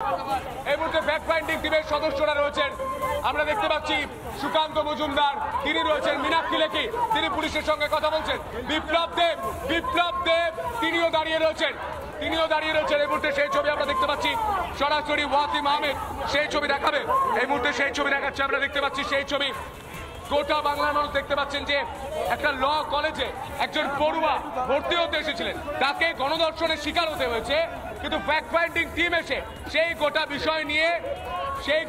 এই মুহূর্তে fact finding টিমের সদস্যরা রয়েছেন। আমরা দেখতে পাচ্ছি সুকান্ত মজুমদার, তিনি রয়েছেন। মীনাক্ষী লেখি, তিনি পুলিশের সঙ্গে কথা বলছেন। বিপ্লব দেব তিনিও দাঁড়িয়ে রয়েছেন। এই মুহূর্তে সেই ছবি আমরা দেখতে পাচ্ছি সরাসরি ওয়াসিম আহমেদ সেই ছবি দেখাবে। এই মুহূর্তে সেই ছবি দেখাচ্ছে, আমরা দেখতে পাচ্ছি সেই ছবি। গোটা বাংলার মানুষ দেখতে পাচ্ছেন যে একটা ল কলেজে একজন পড়ুয়া ভর্তি হতে এসেছিলেন, তাকে গণধর্ষণের শিকার হতে হয়েছে, কিন্তু ফ্যাক্ট ফাইন্ডিং টিম এসে সেই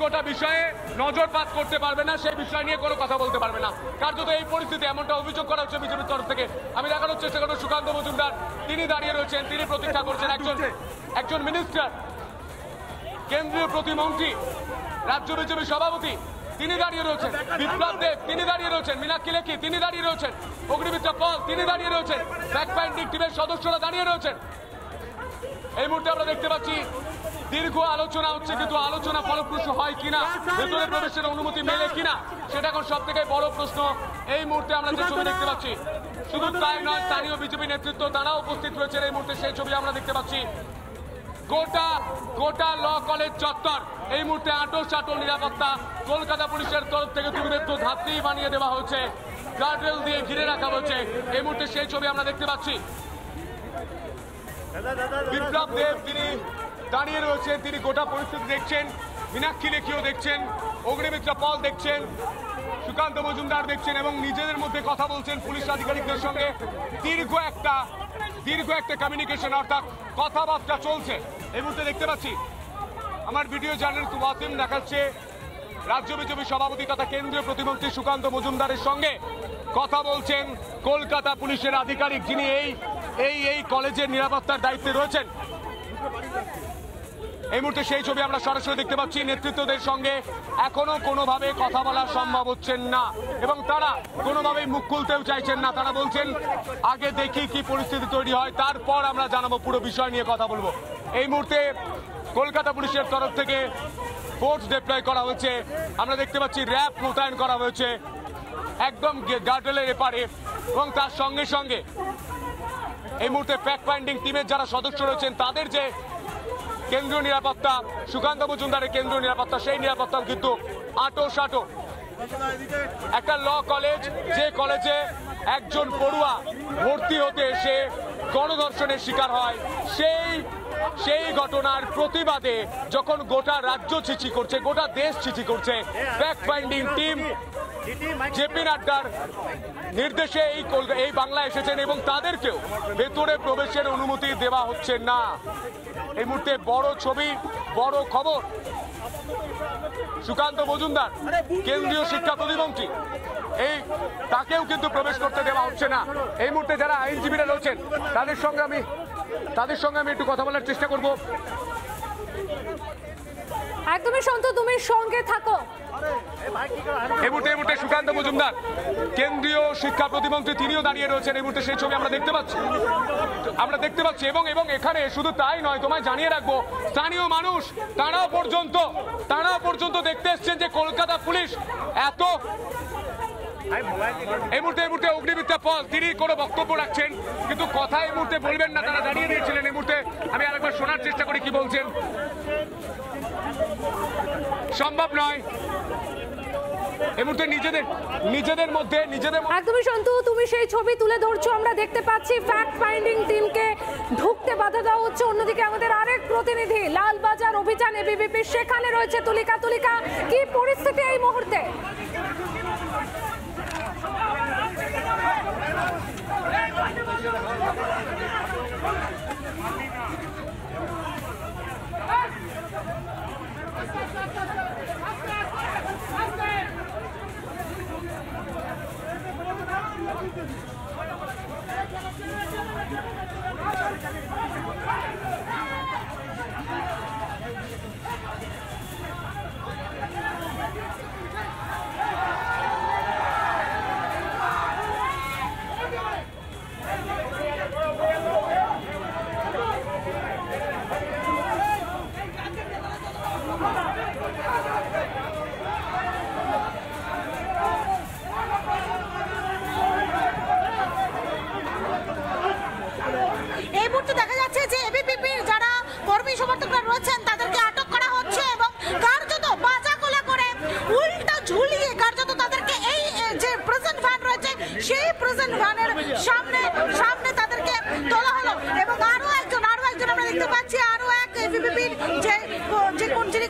গোটা বিষয়ে নজরপাত করতে পারবে না, সেই বিষয় নিয়ে কোনো কথা বলতে পারবে না। কার্যত এই পরিস্থিতি, এমনটা অভিযোগ করা হচ্ছে বিজেপির তরফ থেকে। আমি দেখানোর চেষ্টা করবো সুকান্ত মজুমদার, তিনি দাঁড়িয়ে রয়েছেন, তিনি প্রতীক্ষা করছেন। একজন মিনিস্টার, কেন্দ্রীয় প্রতিমন্ত্রী, রাজ্য বিজেপি সভাপতি, তিনি দাঁড়িয়ে রয়েছেন। বিপ্লব দেব তিনি দাঁড়িয়ে রয়েছেন। মীনাক্ষী লেখি তিনি দাঁড়িয়ে রয়েছেন। অগ্নিমিত্রা পল তিনি দাঁড়িয়ে রয়েছেন। ফ্যাক্ট ফাইন্ডিং টিমের সদস্যরা দাঁড়িয়ে রয়েছেন। এই মুহূর্তে আমরা দেখতে পাচ্ছি দীর্ঘ আলোচনা হচ্ছে, কিন্তু আলোচনা ফলপ্রসূ হয় কিনা, ভেতরে প্রবেশের অনুমতি মেলে কিনা, সেটা এখন সব থেকে বড় প্রশ্ন। এই মুহূর্তে আমরা যে ছবি দেখতে পাচ্ছি, শুধু তাই নয়, স্থানীয় বিজেপি নেতৃত্ব তারাও উপস্থিত রয়েছেন। এই মুহূর্তে সেই ছবি আমরা দেখতে পাচ্ছি। গোটা ল কলেজ চত্বর এই মুহূর্তে আঁটো নিরাপত্তা কলকাতা পুলিশের তরফ থেকে দুর্ভেদ্য ধাত্রী বানিয়ে দেওয়া হয়েছে, গার্ডরেল দিয়ে ঘিরে রাখা হয়েছে। এই মুহূর্তে সেই ছবি আমরা দেখতে পাচ্ছি। বিপ্লব দেব তিনি দাঁড়িয়ে রয়েছেন, তিনি গোটা পরিস্থিতি দেখছেন। মীনাক্ষী লেখিও দেখছেন, অগ্নিমিত্রা পল দেখছেন, সুকান্ত মজুমদার দেখছেন এবং নিজেদের মধ্যে কথা বলছেন পুলিশ আধিকারিকদের সঙ্গে। দীর্ঘ একটা কমিউনিকেশন, অর্থাৎ কথাবার্তা চলছে। এই মুহূর্তে দেখতে পাচ্ছি আমার ভিডিও জার্নালিস্ট ওয়াসিম দেখাচ্ছে রাজ্য বিজেপি সভাপতি তথা কেন্দ্রীয় প্রতিমন্ত্রী সুকান্ত মজুমদারের সঙ্গে কথা বলছেন কলকাতা পুলিশের আধিকারিক, যিনি এই কলেজের নিরাপত্তার দায়িত্বে রয়েছেন। এই মুহূর্তে সেই ছবি আমরা সরাসরি দেখতে পাচ্ছি। নেতৃত্বদের সঙ্গে এখনো কোনোভাবে কথা বলা সম্ভব হচ্ছে না এবং তারা কোনোভাবেই মুখ খুলতেও চাইছেন না। তারা বলছেন আগে দেখি কি পরিস্থিতি তৈরি হয়, তারপর আমরা জানাবো, পুরো বিষয় নিয়ে কথা বলবো। এই মুহূর্তে কলকাতা পুলিশের তরফ থেকে ফোর্স ডিপ্লয় করা হয়েছে। আমরা দেখতে পাচ্ছি র্যাব মোতায়েন করা হয়েছে একদম গার্ডরেলের এপারে, এবং তার সঙ্গে সঙ্গে এই মুহূর্তে ফ্যাক্ট ফাইন্ডিং টিমের যারা সদস্য রয়েছেন তাদের যে কেন্দ্রীয় নিরাপত্তা, সুকান্ত মজুমদারের কেন্দ্রীয় নিরাপত্তা, সেই নিরাপত্তাও কিন্তু আঁটো। একটা ল কলেজ, যে কলেজে একজন পড়ুয়া ভর্তি হতে এসে গণধর্ষণের শিকার হয়, সেই ঘটনার প্রতিবাদে যখন গোটা রাজ্য চিঠি করছে, গোটা দেশ চিঠি করছে, ফ্যাক্ট ফাইন্ডিং টিম জেপি নাড্ডার নির্দেশে এই বাংলা এসেছেন এবং তাদেরকেও ভেতরে প্রবেশের অনুমতি দেওয়া হচ্ছে না। এই মুহূর্তে বড় ছবি, বড় খবর, সুকান্ত মজুমদার কেন্দ্রীয় শিক্ষা প্রতিমন্ত্রী, তাকেও কিন্তু প্রবেশ করতে দেওয়া হচ্ছে না। এই মুহূর্তে যারা আইনজীবীরা রয়েছেন তাদের সঙ্গে আমি একটু কথা বলার চেষ্টা করব। একদমই সন্ত, তুমি সঙ্গে থাকো। এই মুহূর্তে সুকান্ত মজুমদার কেন্দ্রীয় শিক্ষা প্রতিমন্ত্রী, তিনিও দাঁড়িয়ে রয়েছেন। এই মুহূর্তে সেই ছবি আমরা দেখতে পাচ্ছি এবং এখানে শুধু তাই নয়, তোমায় জানিয়ে রাখবো, স্থানীয় মানুষ তারাও পর্যন্ত দেখতে এসছেন যে কলকাতা পুলিশ এত। এই মুহূর্তে অগ্নিমিত্রা পল তিনি কোনো বক্তব্য রাখছেন, কিন্তু কথা এই মুহূর্তে বলবেন না, তারা দাঁড়িয়ে দিয়েছিলেন। এই মুহূর্তে আমি আরেকবার শোনার চেষ্টা করি কি বলছেন। সম্ভব নয় এই মুহূর্তে নিজেদের মধ্যে একদমই সন্তু, তুমি সেই ছবি তুলে ধরছো, আমরা দেখতে পাচ্ছি ফ্যাক্ট ফাইন্ডিং টিমকে ঢুকতে বাধা দেওয়া হচ্ছে। অন্যদিকে আমাদের আরেক প্রতিনিধি লালবাজার অভিযান এবিভিপি, সেখানে রয়েছে তুলিকা। কি পরিস্থিতি এই মুহূর্তে?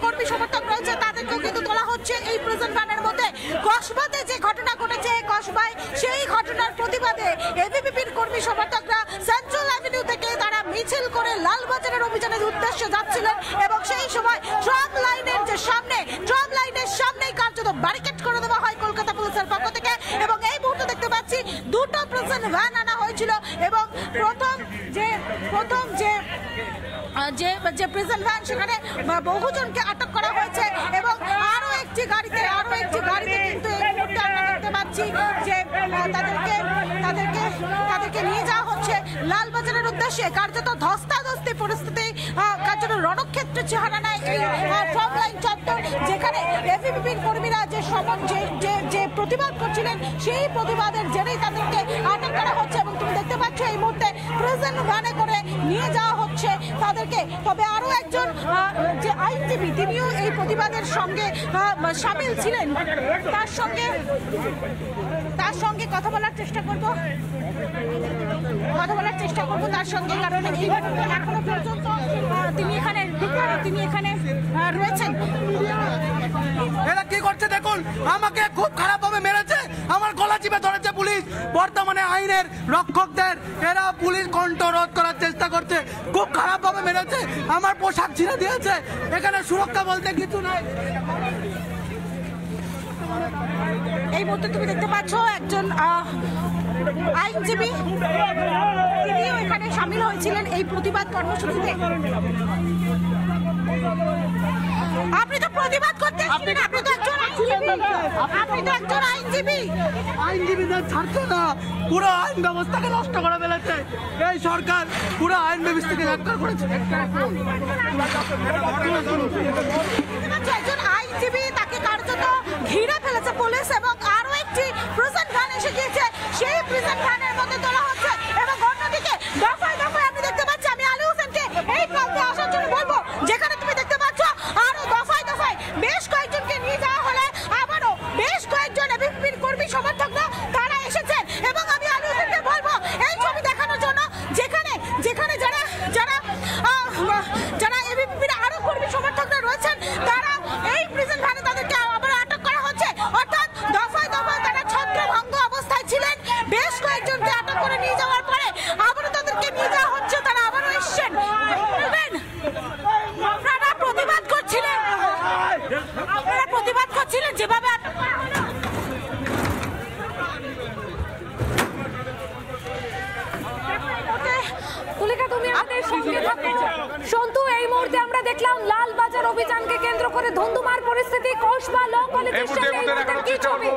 কর্মী সমর্থক রয়েছে তাদেরকেও কিন্তু তোলা হচ্ছে এই প্রিজন ভ্যানের মধ্যে। কসবাতে যে ঘটনা ঘটেছে কসবায়, সেই ঘটনার প্রতিবাদে এবিভিপির কর্মী সমর্থকরা সেন্ট্রাল অ্যাভিনিউ থেকে তারা মিছিল করে লালবাজারের অভিযানের উদ্দেশ্যে যাচ্ছিলেন এবং সেই সময় ট্রাম লাইনের সামনেই কার্যত ব্যারিকেড করে দেওয়া হয় কলকাতা পুলিশের পক্ষ থেকে। এবং এই মুহূর্তে দেখতে পাচ্ছি দুটো প্রিজন ভ্যান আনা হয়েছিল এবং প্রথম যে প্রিজন ভ্যান সেখানে বহুজনকে আটক করা হয়েছে এবং আরো একটি গাড়িতে কিন্তু এই মুহূর্তে আমরা দেখতে পাচ্ছি যে তাদেরকে নিয়ে যাওয়া হচ্ছে লালবাজারের উদ্দেশ্যে। কার্যত ধস্তাধস্তি পরিস্থিতি, কার্যত রণক্ষেত্রের চেহারা নেয় এই ট্রাম লাইন চত্বর, যেখানে এবিভিপির কর্মীরা যে প্রতিবাদ করছিলেন সেই প্রতিবাদের জেরেই তাদেরকে আটক করা হচ্ছে এবং তুমি দেখতে পাচ্ছ এই মুহূর্তে প্রিজন ভ্যানে করে নিয়ে যাওয়া হচ্ছে তাদেরকে। তবে আরো একজন যে আইনজীবী তিনিও এই প্রতিবাদের সঙ্গে সামিল ছিলেন, তার সঙ্গে কথা বলার চেষ্টা করব তার সঙ্গে, কারণ এখনো পর্যন্ত তিনি এখানে রয়েছেন। এরা কি করছে দেখুন, আমাকে খুব খারাপ ভাবে মেরেছে, আমার গলা চিপে ধরেছে পুলিশ। বর্তমানে আইনের রক্ষকদের এরা পুলিশ কণ্ঠ রোধ করার চেষ্টা করছে, খুব খারাপ ভাবে মেরেছে, আমার পোশাক ছিঁড়ে দিয়েছে, এখানে সুরক্ষা বলতে কিছু নাই। এই মুহূর্তে তুমি দেখতে পাচ্ছ একজন আইনজীবী তিনিও এখানে সামিল হয়েছিলেন এই প্রতিবাদ কর্মসূচিতে। আপনি তো প্রতিবাদ করতে এসেছেন, আপনি তো একজন আইনজীবী। আইনজীবীদের ছাড়ছে না, পুরো আইন ব্যবস্থাকে নষ্ট করে ফেলেছে এই সরকার, পুরো আইন ব্যবস্থাকে গ্রেফতার করেছে। একজন আইনজীবী, তাকে কার্যত ঘিরে ফেলেছে পুলিশ এবং আরো একটি প্রিজন ভ্যান এসে গিয়েছে, সেই প্রিজন ভ্যানের মধ্যে তোলা হচ্ছে এবং অন্যদিকে দফায় আমি দেখতে পাচ্ছি, আমি আলী হোসেনকে এই প্রান্তে আসার জন্য বলবো, যেখানে তুমি দেখতে পাচ্ছ আরো দফায় বেশ কয়েকজনকে নিয়ে যাওয়া হলে আবারও বেশ কয়েকজন এবিভিপির কর্মী সমর্থকরা তারা এসেছেন এবং আমি আলী হোসেনকে বলবো এই ছবি দেখানোর জন্য, যেখানে যারা এবিভিপির আরো কর্মী সমর্থকরা রয়েছেন তারা এই প্রিজন ভ্যানে তাদেরকে আবার আটক করা হচ্ছে। অর্থাৎ দফায় তারা ছত্রভঙ্গ অবস্থায় ছিলেন, বেশ কয়েকজনকে আটক করে নিয়ে যাওয়ার পরে আবারও তাদেরকে নিয়ে যাওয়া হচ্ছে, তারা আবারও এসছেন। আপনারা প্রতিবাদ করছিলেন যেভাবে তুলিকা, তুমি আমাদের সঙ্গে থাকো। সন্তু, এই মুহূর্তে আমরা দেখলাম লালবাজার অভিযানকে কেন্দ্র করে ধুন্ধুমার পরিস্থিতি কসবা ল কলেজের সামনে। কি ছবি?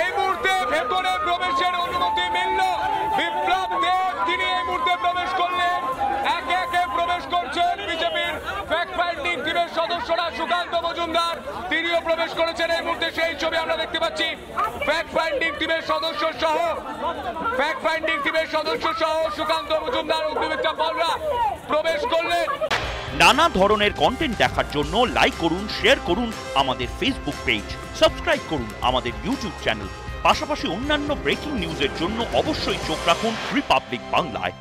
এই মুহূর্তে ভেতরে প্রবেশের অনুমতি মিলল বিপ্লব দেব, তিনি এই মুহূর্তে প্রবেশ করলেন। একে একে প্রবেশ করছেন বিজেপির ফ্যাক্ট ফাইন্ডিং টিমের সদস্যরা। সুকান্ত মজুমদার তিনিও প্রবেশ করেছেন এই মুহূর্তে, সেই ছবি আমরা দেখতে পাচ্ছি। ফ্যাক্ট ফাইন্ডিং টিমের সদস্য সহ সুকান্ত মজুমদার, অগ্নিমিত্রা পালরা প্রবেশ করলেন। নানা ধরনের কন্টেন্ট দেখার জন্য লাইক করুন, শেয়ার করুন আমাদের ফেসবুক পেজ, সাবস্ক্রাইব করুন আমাদের ইউটিউব চ্যানেল। পাশাপাশি অন্যান্য ব্রেকিং নিউজের জন্য অবশ্যই চোখ রাখুন রিপাবলিক বাংলায়।